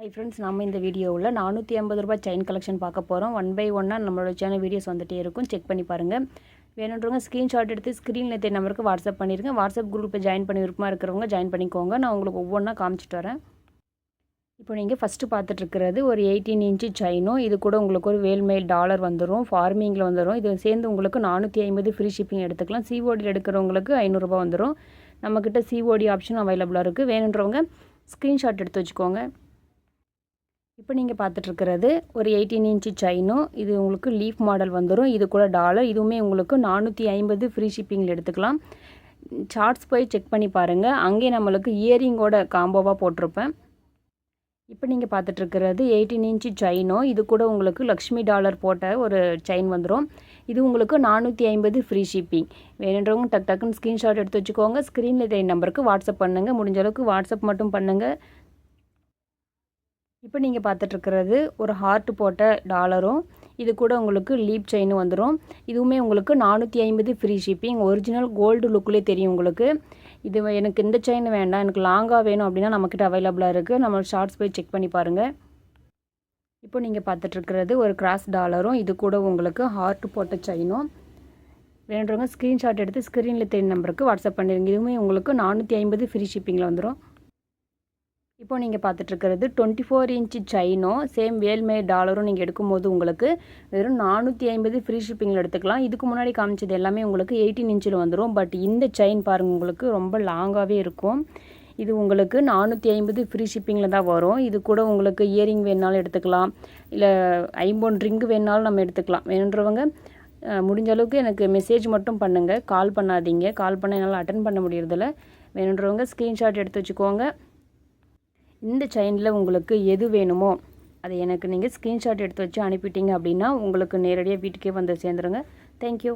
Hi friends, நம்ம இந்த வீடியோவில் 450 ரூபாய் செயின் கலெக்ஷன் பார்க்க போகிறோம். ஒன் பை ஒன்னாக நம்மளோட சேனல் வீடியோஸ் வந்துகிட்டே இருக்கும். செக் பண்ணி பாருங்கள். வேணுன்றவங்க ஸ்க்ரீன்ஷாட் எடுத்து ஸ்க்ரீனில் தெரிய நம்பருக்கு வாட்ஸ்அப் பண்ணிடுங்க. வாட்ஸ்அப் குரூப்பை ஜாயின் பண்ணி விருப்பமாக இருக்கிறவங்க ஜாயின் பண்ணிக்கோங்க. நான் உங்களுக்கு ஒவ்வொன்றா காமிச்சிட்டு வரேன். இப்போ நீங்கள் ஃபஸ்ட்டு பார்த்துட்ருக்கிறது ஒரு 18 இன்ச்சு செயினும், இது கூட உங்களுக்கு ஒரு வேல்மேல் டாலர் வந்துடும், ஃபார்மிங்கில் வந்துடும். இது சேர்ந்து உங்களுக்கு 450 ஃப்ரீ ஷிப்பிங் எடுத்துக்கலாம். சிஓடியில் எடுக்கிறவங்களுக்கு 500 ரூபாய் வந்துடும். நம்மக்கிட்ட சிஓடி ஆப்ஷன் அவைலபிளாக இருக்குது. வேணுன்றவங்க ஸ்க்ரீன்ஷாட் எடுத்து வச்சுக்கோங்க. இப்போ நீங்கள் பார்த்துட்ருக்கிறது ஒரு 18 இன்ச்சு செயினும், இது உங்களுக்கு லீஃப் மாடல் வந்துடும். இது கூட டாலர், இதுவுமே உங்களுக்கு 450 ஃப்ரீ ஷிப்பிங்கில் எடுத்துக்கலாம். சார்ட்ஸ் போய் செக் பண்ணி பாருங்கள். அங்கே நம்மளுக்கு இயரிங்கோட காம்போவாக போட்டிருப்பேன். இப்போ நீங்கள் பார்த்துட்ருக்கிறது 18 இன்ச்சு செயினும், இது கூட உங்களுக்கு லக்ஷ்மி டாலர் போட்ட ஒரு செயின் வந்துடும். இது உங்களுக்கு 450 ஃப்ரீ ஷிப்பிங். வேணுன்றவங்க டக்குன்னு ஸ்க்ரீன்ஷாட் எடுத்து வச்சுக்கோங்க. ஸ்க்ரீனில் தெரிய நம்பருக்கு வாட்ஸ்அப் பண்ணுங்கள். முடிஞ்ச அளவுக்கு வாட்ஸ்அப் மட்டும் பண்ணுங்கள். இப்போ நீங்கள் பார்த்துட்ருக்கிறது ஒரு ஹார்ட் போட்ட டாலரும், இது கூட உங்களுக்கு லீப் செயினும் வந்துடும். இதுவுமே உங்களுக்கு 450 ஃப்ரீ ஷிப்பிங். ஒரிஜினல் கோல்டு லுக்கிலே தெரியும் உங்களுக்கு. இது எனக்கு இந்த செயின் வேண்டாம், எனக்கு லாங்காக வேணும் அப்படின்னா நம்மக்கிட்ட அவைலபிளாக இருக்குது. நம்ம ஷார்ட்ஸ் போய் செக் பண்ணி பாருங்கள். இப்போ நீங்கள் பார்த்துட்ருக்கிறது ஒரு கிராஸ் டாலரும், இது கூட உங்களுக்கு ஹார்ட் போட்ட செயினும். வேணுன்றவங்க ஸ்க்ரீன்ஷாட் எடுத்து ஸ்க்ரீனில் தெரிய நம்பருக்கு வாட்ஸ்அப் பண்ணிடுங்க. இதுவுமே உங்களுக்கு 450 ஃப்ரீ ஷிப்பிங்கில் வந்துடும். இப்போ நீங்கள் பார்த்துட்ருக்கிறது 24 இன்ச்சு செயினும், சேம் வேல்மே டாலரும் நீங்கள் எடுக்கும்போது உங்களுக்கு வெறும் 450 ஃப்ரீ ஷிப்பிங்கில் எடுத்துக்கலாம். இதுக்கு முன்னாடி காமிச்சது எல்லாமே உங்களுக்கு 18 இன்ச்சில் வந்துடும். பட் இந்த செயின் பாருங்கள், உங்களுக்கு ரொம்ப லாங்காகவே இருக்கும். இது உங்களுக்கு 450 ஃப்ரீ ஷிப்பிங்கில் தான் வரும். இது கூட உங்களுக்கு இயரிங் வேணாலும் எடுத்துக்கலாம், இல்லை ஐம்பொன் ரிங்கு வேணாலும் நம்ம எடுத்துக்கலாம். வேணுன்றவங்க முடிஞ்ச அளவுக்கு எனக்கு மெசேஜ் மட்டும் பண்ணுங்கள், கால் பண்ணாதீங்க. கால் பண்ண என்னால் அட்டன் பண்ண முடியறதில்ல. வேணுன்றவங்க ஸ்க்ரீன்ஷாட் எடுத்து வச்சுக்கோங்க. இந்த செயினில் உங்களுக்கு எது வேணுமோ அதை எனக்கு நீங்கள் ஸ்க்ரீன்ஷாட் எடுத்து வச்சு அனுப்பிட்டீங்க அப்படின்னா உங்களுக்கு நேரடியாக வீட்டுக்கே வந்து சேர்ந்துருங்க. தேங்க்யூ.